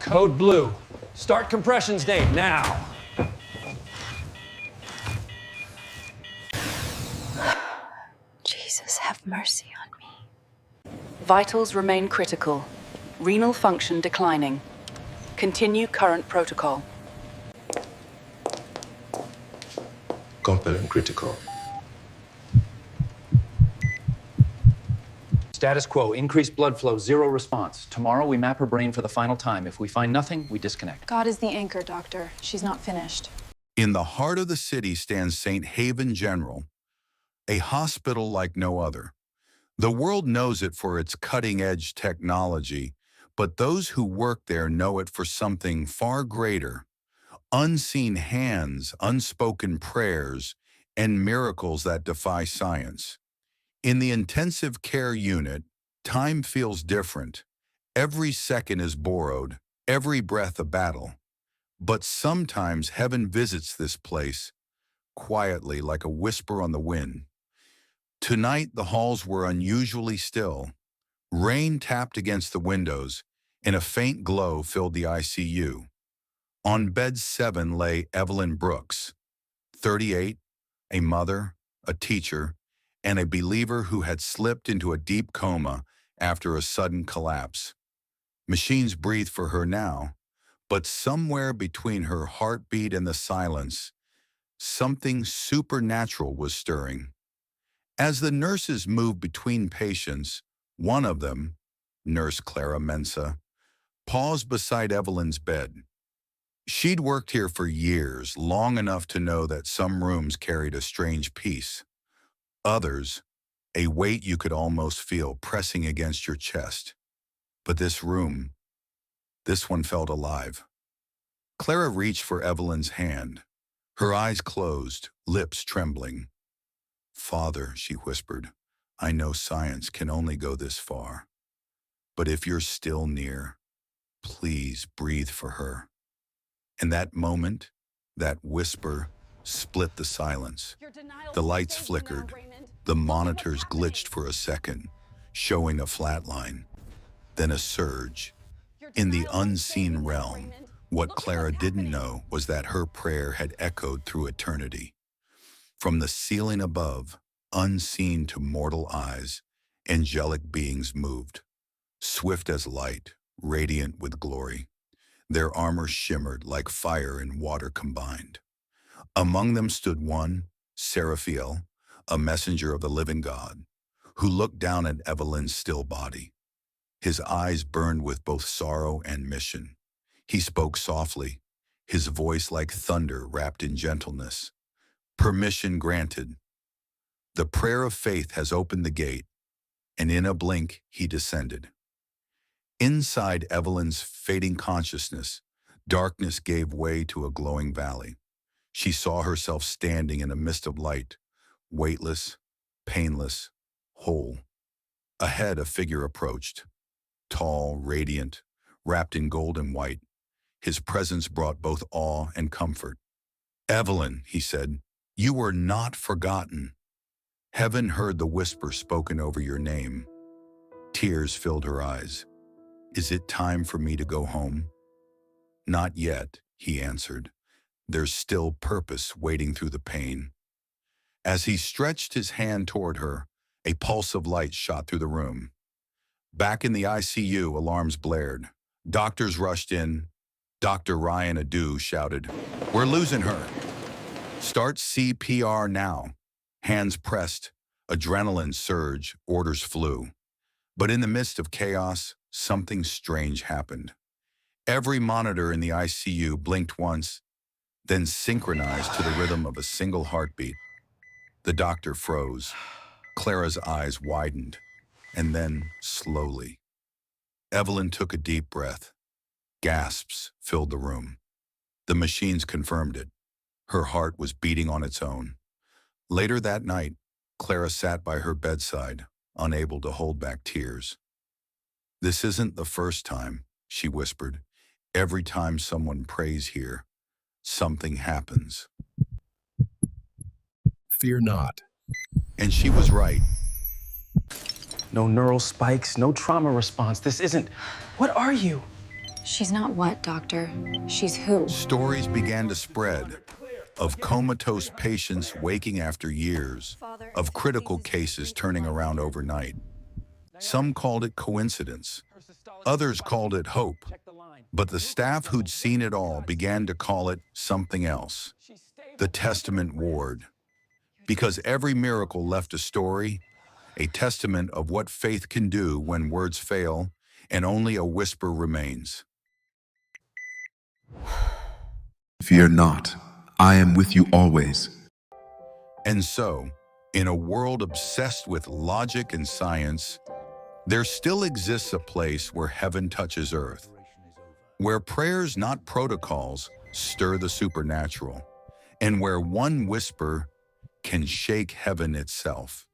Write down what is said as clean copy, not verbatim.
Code blue. Start compressions date now. Jesus, have mercy on me. Vitals remain critical. Renal function declining. Continue current protocol. Compelling critical. Status quo, increased blood flow, zero response. Tomorrow we map her brain for the final time. If we find nothing, we disconnect. God is the anchor, Doctor. She's not finished. In the heart of the city stands St. Haven General, a hospital like no other. The world knows it for its cutting-edge technology, but those who work there know it for something far greater: unseen hands, unspoken prayers, and miracles that defy science. In the intensive care unit, time feels different. Every second is borrowed, every breath a battle. But sometimes heaven visits this place, quietly like a whisper on the wind. Tonight, the halls were unusually still. Rain tapped against the windows, and a faint glow filled the ICU. On bed 7 lay Evelyn Brooks, 38, a mother, a teacher, and a believer who had slipped into a deep coma after a sudden collapse. Machines breathe for her now, but somewhere between her heartbeat and the silence, something supernatural was stirring. As the nurses moved between patients, one of them, Nurse Clara Mensa, paused beside Evelyn's bed. She'd worked here for years, long enough to know that some rooms carried a strange peace. Others, a weight you could almost feel pressing against your chest. But this room, this one felt alive. Clara reached for Evelyn's hand, her eyes closed, lips trembling. "Father," she whispered, "I know science can only go this far. But if you're still near, please breathe for her." In that moment, that whisper split the silence. The lights flickered. The monitors glitched for a second, showing a flat line. Then a surge. In the unseen realm, what Clara didn't know was that her prayer had echoed through eternity. From the ceiling above, unseen to mortal eyes, angelic beings moved, swift as light, radiant with glory. Their armor shimmered like fire and water combined. Among them stood one, Seraphiel, a messenger of the living God, who looked down at Evelyn's still body. His eyes burned with both sorrow and mission. He spoke softly, his voice like thunder wrapped in gentleness. "Permission granted. The prayer of faith has opened the gate," and in a blink he descended. Inside Evelyn's fading consciousness, darkness gave way to a glowing valley. She saw herself standing in a mist of light, weightless, painless, whole. Ahead, a figure approached, tall, radiant, wrapped in gold and white. His presence brought both awe and comfort. "Evelyn," he said, "you were not forgotten. Heaven heard the whisper spoken over your name." Tears filled her eyes. "Is it time for me to go home?" "Not yet," he answered. "There's still purpose waiting through the pain." As he stretched his hand toward her, a pulse of light shot through the room. Back in the ICU, alarms blared. Doctors rushed in. Dr. Ryan Adu shouted, "We're losing her. Start CPR now." Hands pressed, adrenaline surged, orders flew. But in the midst of chaos, something strange happened. Every monitor in the ICU blinked once, then synchronized to the rhythm of a single heartbeat. The doctor froze. Clara's eyes widened, and then slowly. Evelyn took a deep breath. Gasps filled the room. The machines confirmed it. Her heart was beating on its own. Later that night, Clara sat by her bedside, unable to hold back tears. "This isn't the first time," she whispered. "Every time someone prays here, something happens." Fear not. And she was right. No neural spikes, no trauma response. This isn't... What are you? She's not what, Doctor? She's who? Stories began to spread of comatose patients waking after years, of critical cases turning around overnight. Some called it coincidence. Others called it hope. But the staff who'd seen it all began to call it something else. The Testament Ward. Because every miracle left a story, a testament of what faith can do when words fail and only a whisper remains. Fear not, I am with you always. And so, in a world obsessed with logic and science, there still exists a place where heaven touches earth, where prayers, not protocols, stir the supernatural, and where one whisper can shake heaven itself.